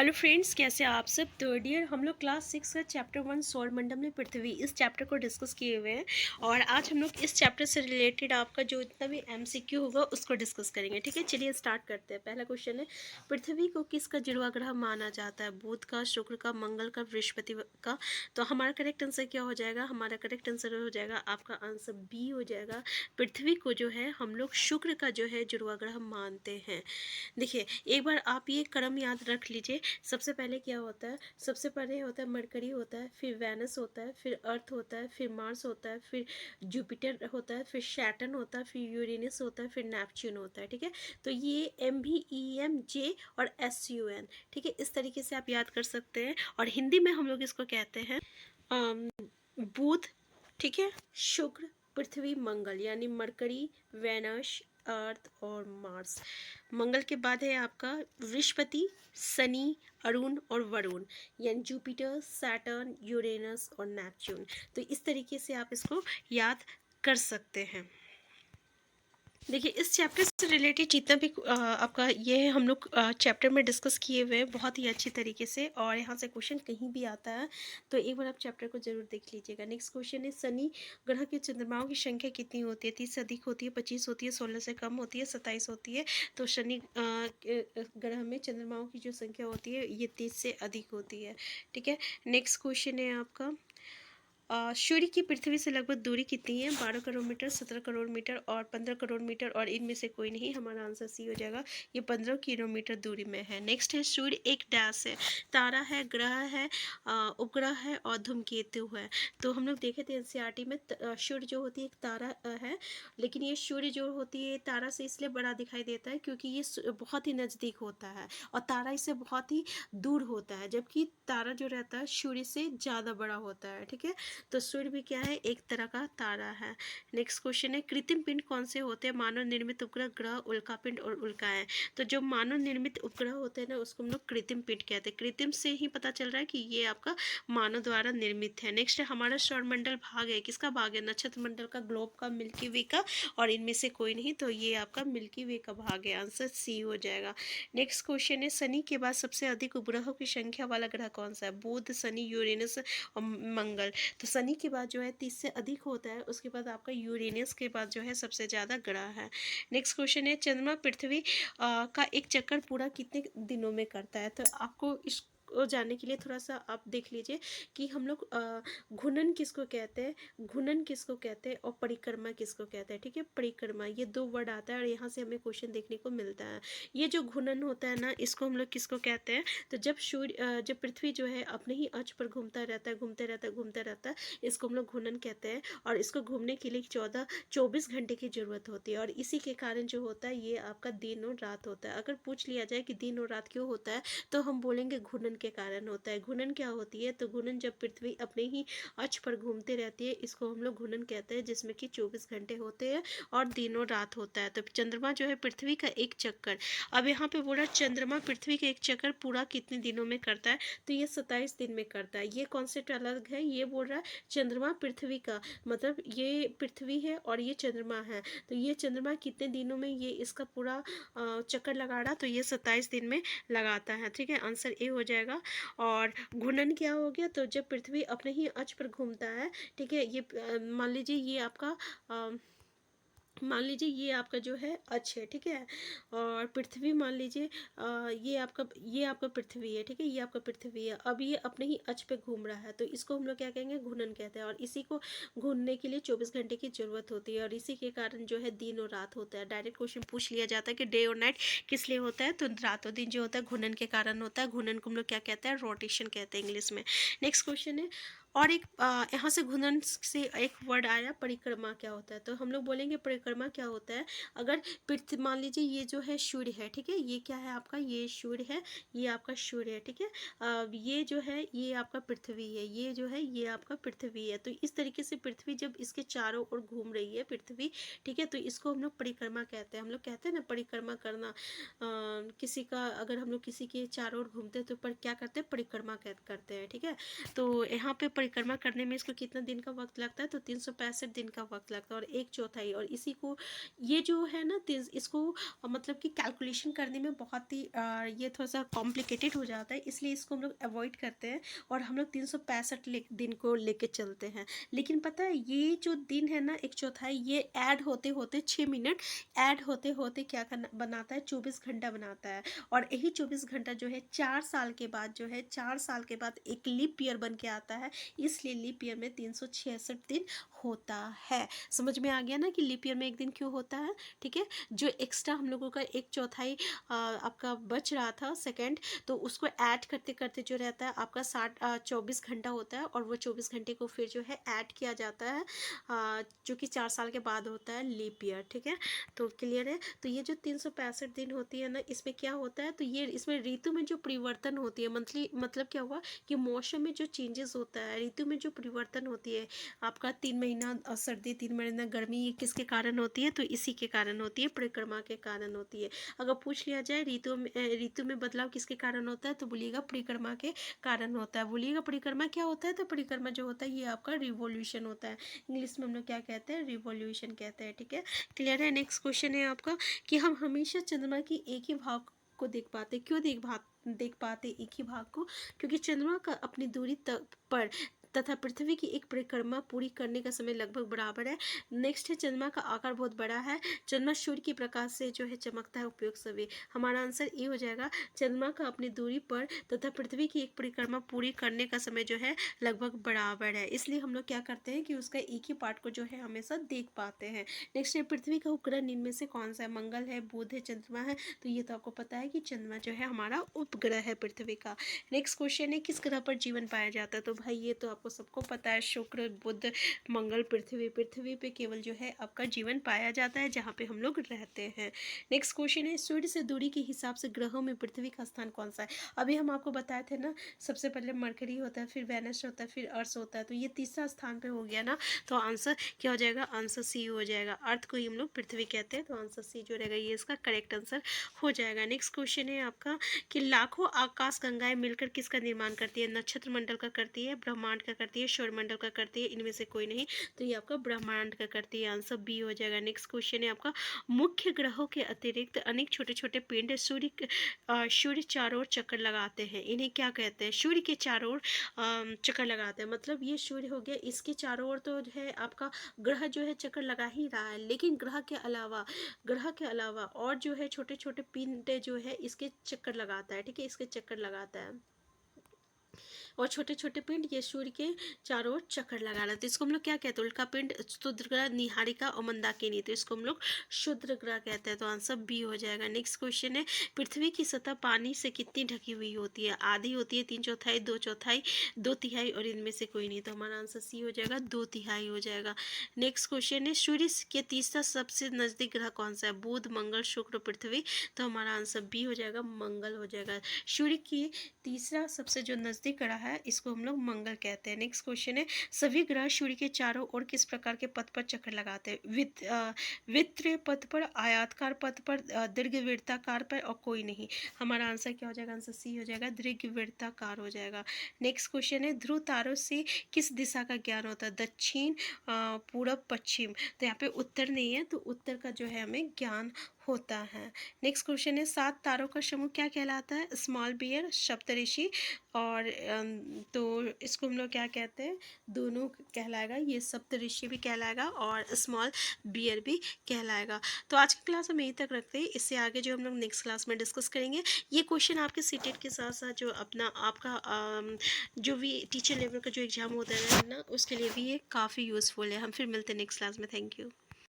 Hello friends, कैसे आप सब। तो डियर, हम लोग क्लास 6 का चैप्टर 1 सौरमंडल में पृथ्वी इस चैप्टर को डिस्कस किए हुए हैं। और आज हम लोग इस चैप्टर से रिलेटेड आपका जो इतना भी एमसीक्यू होगा उसको डिस्कस करेंगे। ठीक है, चलिए स्टार्ट करते हैं। पहला क्वेश्चन है, पृथ्वी को किसका जुड़वा ग्रह माना जाता है? बुध का, शुक्र का, मंगल का, बृहस्पति का? तो हमारा करेक्ट आंसर क्या हो जाएगा? हमारा करेक्ट आंसर हो जाएगा आपका आंसर बी हो जाएगा। पृथ्वी को जो है हम लोग शुक्र का जो है जुड़वा ग्रह मानते हैं। देखिए, एक बार आप ये क्रम याद रख लीजिए। सबसे पहले क्या होता है? सबसे पहले होता है मरकरी होता है, फिर वेनस होता है, फिर अर्थ होता है, फिर मार्स होता है, फिर जुपिटर होता है, फिर सैटर्न होता है, फिर यूरेनस होता है, फिर नेपच्यून होता है। ठीक है, तो ये MVEMJ और SUN। ठीक है, इस तरीके से आप याद कर सकते हैं। और हिंदी में हम लोग इसको कहते हैं बुध, ठीक है, शुक्र, पृथ्वी, मंगल, यानी मरकरी, वेनस, अर्थ और मार्स। मंगल के बाद है आपका बृहस्पति, शनि, अरुण और वरुण, यानी जुपिटर, सैटर्न, यूरेनस और नेपच्यून। तो इस तरीके से आप इसको याद कर सकते हैं। देखिए, इस चैप्टर से रिलेटेड जितना भी आपका ये है हम लोग चैप्टर में डिस्कस किए हुए हैं बहुत ही अच्छी तरीके से। और यहाँ से क्वेश्चन कहीं भी आता है तो एक बार आप चैप्टर को जरूर देख लीजिएगा। नेक्स्ट क्वेश्चन है, शनि ग्रह के चंद्रमाओं की संख्या कितनी होती है? 30 से अधिक होती है, 25 होती है, 16 से कम होती है, 27 होती है। तो शनि ग्रह में चंद्रमाओं की जो संख्या होती है ये 30 से अधिक होती है। ठीक है, नेक्स्ट क्वेश्चन है आपका, सूर्य की पृथ्वी से लगभग दूरी कितनी है? 12 करोड़ मीटर, 17 करोड़ मीटर और 15 करोड़ मीटर, और इनमें से कोई नहीं। हमारा आंसर सी हो जाएगा, ये 15 किलोमीटर दूरी में है। नेक्स्ट है, सूर्य एक डैश है, तारा है, ग्रह है, उपग्रह है और धूमकेतु है। तो हम लोग देखे थे एनसीईआरटी में सूर्य जो होती है एक तारा है, लेकिन ये सूर्य जो होती है तारा से इसलिए बड़ा दिखाई देता है क्योंकि ये बहुत ही नज़दीक होता है और तारा इससे बहुत ही दूर होता है, जबकि तारा जो रहता है सूर्य से ज़्यादा बड़ा होता है। ठीक है, तो सूर्य भी क्या है? एक तरह का तारा है। नेक्स्ट क्वेश्चन है, कृत्रिम पिंड कौन से होते हैं? मानव निर्मित उपग्रह, ग्रह, उल्कापिंड और उल्काएं। तो जो मानव निर्मित उपग्रह होते हैं ना उसको हम लोग कृत्रिम पिंड कहते हैं। कृत्रिम से ही पता चल रहा है कि ये आपका मानव द्वारा निर्मित है। नेक्स्ट है, हमारा सौरमंडल भाग है, किसका भाग है? नक्षत्र मंडल का, ग्लोब का, मिल्की वे का, और इनमें से कोई नहीं। तो ये आपका मिल्की वे का भाग है, आंसर सी हो जाएगा। नेक्स्ट क्वेश्चन है, शनि के बाद सबसे अधिक उपग्रहों की संख्या वाला ग्रह कौन सा है? बुध, शनि, यूरेनस और मंगल। तो शनि के बाद जो है 30 से अधिक होता है, उसके बाद आपका यूरेनस के बाद जो है सबसे ज़्यादा ग्रह है। नेक्स्ट क्वेश्चन है, चंद्रमा पृथ्वी का एक चक्कर पूरा कितने दिनों में करता है? तो आपको इस को जानने के लिए थोड़ा सा आप देख लीजिए कि हम लोग घूर्णन किसको कहते हैं, घूर्णन किसको कहते हैं और परिक्रमा किसको कहते हैं। ठीक है, परिक्रमा, ये दो वर्ड आता है और यहाँ से हमें क्वेश्चन देखने को मिलता है। ये जो घूर्णन होता है ना, इसको हम लोग किसको कहते हैं? तो जब पृथ्वी जो है अपने ही अक्ष पर घूमता रहता है, घूमते रहता है, घूमता रहता है, इसको हम लोग घूर्णन कहते हैं। और इसको घूमने के लिए 24 घंटे की जरूरत होती है और इसी के कारण जो होता है ये आपका दिन और रात होता है। अगर पूछ लिया जाए कि दिन और रात क्यों होता है तो हम बोलेंगे घूर्णन के कारण होता है। घूर्णन क्या होती है? तो घूर्णन जब पृथ्वी अपने ही अक्ष पर घूमते रहती है इसको हम लोग घूर्णन कहते हैं, जिसमें कि 24 घंटे होते हैं और दिन और रात होता है। तो चंद्रमा जो है पृथ्वी का एक चक्कर, अब यहाँ पे बोला चंद्रमा पृथ्वी का एक चक्कर पूरा कितने दिनों में करता है? तो ये 27 दिन में करता है। ये कॉन्सेप्ट अलग है, ये बोल रहा है चंद्रमा पृथ्वी का, मतलब ये पृथ्वी है और ये चंद्रमा है, तो ये चंद्रमा कितने दिनों में ये इसका पूरा चक्कर लगा रहा? तो ये 27 दिन में लगाता है। ठीक है, आंसर ए हो जाएगा। और घूर्णन क्या हो गया? तो जब पृथ्वी अपने ही अक्ष पर घूमता है, ठीक है, ये मान लीजिए ये आपका मान लीजिए ये आपका जो है अक्ष है, ठीक है, और पृथ्वी मान लीजिए ये आपका पृथ्वी है, ठीक है, ये आपका पृथ्वी है। अब ये अपने ही अक्ष पे घूम रहा है तो इसको हम लोग क्या कहेंगे? घूर्णन कहते हैं। और इसी को घूमने के लिए 24 घंटे की जरूरत होती है और इसी के कारण जो है दिन और रात होता है। डायरेक्ट क्वेश्चन पूछ लिया जाता है कि डे और नाइट किस लिए होता है? तो रात और दिन जो होता है घूर्णन के कारण होता है। घूर्णन को हम लोग क्या कहते हैं? रोटेशन कहते हैं इंग्लिश में। नेक्स्ट क्वेश्चन है, और एक यहाँ से घूर्णन से एक वर्ड आया, परिक्रमा क्या होता है? तो हम लोग बोलेंगे परिक्रमा क्या होता है? अगर पृथ्वी मान लीजिए ये जो है सूर्य है, ठीक है, ये क्या है आपका? ये सूर्य है, ये आपका सूर्य है, ठीक है, ये जो है ये आपका पृथ्वी है, ये जो है ये आपका पृथ्वी है। तो इस तरीके से पृथ्वी जब इसके चारों ओर घूम रही है पृथ्वी, ठीक है, तो इसको हम लोग परिक्रमा कहते हैं। हम लोग कहते हैं ना परिक्रमा करना, किसी का अगर हम लोग किसी के चारों ओर घूमते हैं तो पर क्या करते हैं? परिक्रमा करते हैं। ठीक है, तो यहाँ पे परिक्रमा करने में इसको कितना दिन का वक्त लगता है, तो 365 दिन का वक्त लगता है और 1/4। और इसी को ये जो है ना इसको मतलब कि कैलकुलेशन करने में बहुत ही ये थोड़ा सा कॉम्प्लिकेटेड हो जाता है, इसलिए इसको हम लोग अवॉइड करते हैं और हम लोग 365 दिन को लेके चलते हैं। लेकिन पता है ये जो दिन है ना 1/4, ये ऐड होते होते 6 मिनट ऐड होते होते क्या करना बनाता है, 24 घंटा बनाता है। और यही 24 घंटा जो है 4 साल के बाद जो है 4 साल के बाद एक लीप ईयर बन के आता है, इसलिए लीप ईयर में 366 दिन होता है। समझ में आ गया ना कि लीप ईयर में एक दिन क्यों होता है, ठीक है। जो एक्स्ट्रा हम लोगों का 1/4 आपका बच रहा था सेकेंड, तो उसको ऐड करते करते जो रहता है आपका 24 घंटा होता है, और वो 24 घंटे को फिर जो है ऐड किया जाता है, जो कि 4 साल के बाद होता है लीप ईयर, ठीक है। तो क्लियर है। तो ये जो 365 दिन होती है ना, इसमें क्या होता है, तो ये इसमें ऋतु में जो परिवर्तन होती है, मंथली मतलब क्या हुआ कि मौसम में जो चेंजेस होता है, ऋतु में जो परिवर्तन होती है, आपका 3 महीना सर्दी 3 महीना गर्मी, ये किसके कारण होती है, तो इसी के कारण होती है, परिक्रमा के कारण होती है। अगर पूछ लिया जाए ऋतु में बदलाव किसके कारण होता है, तो बोलिएगा परिक्रमा के कारण होता है। बोलिएगा परिक्रमा क्या होता है, तो परिक्रमा जो होता है ये आपका रिवॉल्यूशन होता है। इंग्लिश में हम लोग क्या कहते हैं, रिवॉल्यूशन कहते हैं, ठीक है। क्लियर है। नेक्स्ट क्वेश्चन है आपका कि हम हमेशा चंद्रमा की एक ही भाग को देख पाते, क्यों देख पाते एक ही भाग को, क्योंकि चंद्रमा का अपनी दूरी पर तथा पृथ्वी की एक परिक्रमा पूरी करने का समय लगभग बराबर है। नेक्स्ट है चंद्रमा का आकार बहुत बड़ा है, चंद्रमा सूर्य की प्रकाश से जो है चमकता है उपयोग सभी। हमारा आंसर ये हो जाएगा, चंद्रमा का अपनी दूरी पर तथा पृथ्वी की एक परिक्रमा पूरी करने का समय जो है लगभग बराबर है, इसलिए हम लोग क्या करते हैं कि उसका एक ही पार्ट को जो है हमेशा देख पाते हैं। नेक्स्ट है पृथ्वी का उपग्रह निम्न में से कौन सा है, मंगल है, बुध है, चंद्रमा है, तो ये तो आपको पता है कि चंद्रमा जो है हमारा उपग्रह है पृथ्वी का। नेक्स्ट क्वेश्चन है किस ग्रह पर जीवन पाया जाता है, तो भाई ये तो आपको सबको पता है, शुक्र, बुध, मंगल, पृथ्वी पे केवल जो है आपका जीवन पाया जाता है जहाँ पे हम लोग रहते हैं। नेक्स्ट क्वेश्चन है सूर्य से दूरी के हिसाब से ग्रहों में पृथ्वी का स्थान कौन सा है। अभी हम आपको बताए थे ना, सबसे पहले मरकरी होता है, फिर वेनस होता है, फिर अर्थ होता है, तो ये तीसरा स्थान पे हो गया ना, तो आंसर क्या हो जाएगा, आंसर सी हो जाएगा। अर्थ को ही हम लोग पृथ्वी कहते हैं, तो आंसर सी जो रहेगा ये इसका करेक्ट आंसर हो जाएगा। नेक्स्ट क्वेश्चन है आपका कि लाखों आकाश गंगाएं मिलकर किसका निर्माण करती है, नक्षत्र मंडल का करती है, ब्रह्मांड का करती है, सौरमंडल का करती है, इनमें से कोई नहीं, तो ये आपका ब्रह्मांड का करती है, आंसर बी हो जाएगा। नेक्स्ट क्वेश्चन है आपका मुख्य ग्रहों के अतिरिक्त अनेक छोटे छोटे पिंड सूर्य चारों ओर चक्कर लगाते हैं, इन्हें क्या कहते हैं, सूर्य के चारों ओर चक्कर लगाते हैं, मतलब ये सूर्य हो गया, इसके चारों ओर तो है आपका ग्रह जो है चक्कर लगा ही रहा है, लेकिन ग्रह के अलावा और जो है छोटे छोटे पिंड जो है इसके चक्कर लगाता है, ठीक है, इसके चक्कर लगाता है, और छोटे छोटे पिंड ये सूर्य के चारों ओर चक्कर लगा रहे थे, इसको हम लोग क्या कहते हैं, उल्का पिंड, क्षुद्र ग्रह, निहारिका और मंदाकिनी, तो इसको हम लोग क्षुद्र ग्रह कहते हैं, तो आंसर बी हो जाएगा। नेक्स्ट क्वेश्चन है पृथ्वी की सतह पानी से कितनी ढकी हुई होती है, आधी होती है, 3/4, 2/4, 2/3 और इनमें से कोई नहीं, तो हमारा आंसर सी हो जाएगा, 2/3 हो जाएगा। नेक्स्ट क्वेश्चन है सूर्य के तीसरा सबसे नजदीक ग्रह कौन सा है, बुध, मंगल, शुक्र, पृथ्वी, तो हमारा आंसर बी हो जाएगा, मंगल हो जाएगा। सूर्य की तीसरा सबसे जो नजदीक ग्रह है इसको हम लोग मंगल कहते हैं। नेक्स्ट क्वेश्चन है सभी ग्रह सूर्य के चारों ओर किस प्रकार के पथ पर चक्कर लगाते हैं, वित्र पथ पर, आयताकार पथ पर, दीर्घवृत्ताकार पर, और कोई नहीं, हमारा आंसर क्या हो जाएगा, आंसर सी हो जाएगा, दीर्घवृत्ताकार हो जाएगा। नेक्स्ट क्वेश्चन है ध्रुव तारों से किस दिशा का ज्ञान होता है, दक्षिण, पूरब, पश्चिम, तो यहाँ पे उत्तर नहीं है, तो उत्तर का जो है हमें ज्ञान होता है। नेक्स्ट क्वेश्चन है 7 तारों का समूह क्या कहलाता है, स्मॉल बियर, सप्तऋषि, और तो इसको हम लोग क्या कहते हैं, दोनों कहलाएगा, ये सप्तऋषि भी कहलाएगा और स्मॉल बियर भी कहलाएगा। तो आज की क्लास हम यहीं तक रखते हैं, इससे आगे जो हम लोग नेक्स्ट क्लास में डिस्कस करेंगे, ये क्वेश्चन आपके सीटेट के साथ साथ जो अपना आपका जो भी टीचर लेवल का जो एग्ज़ाम होता है ना, उसके लिए भी ये काफ़ी यूज़फुल है। हम फिर मिलते हैं नेक्स्ट क्लास में। Thank you.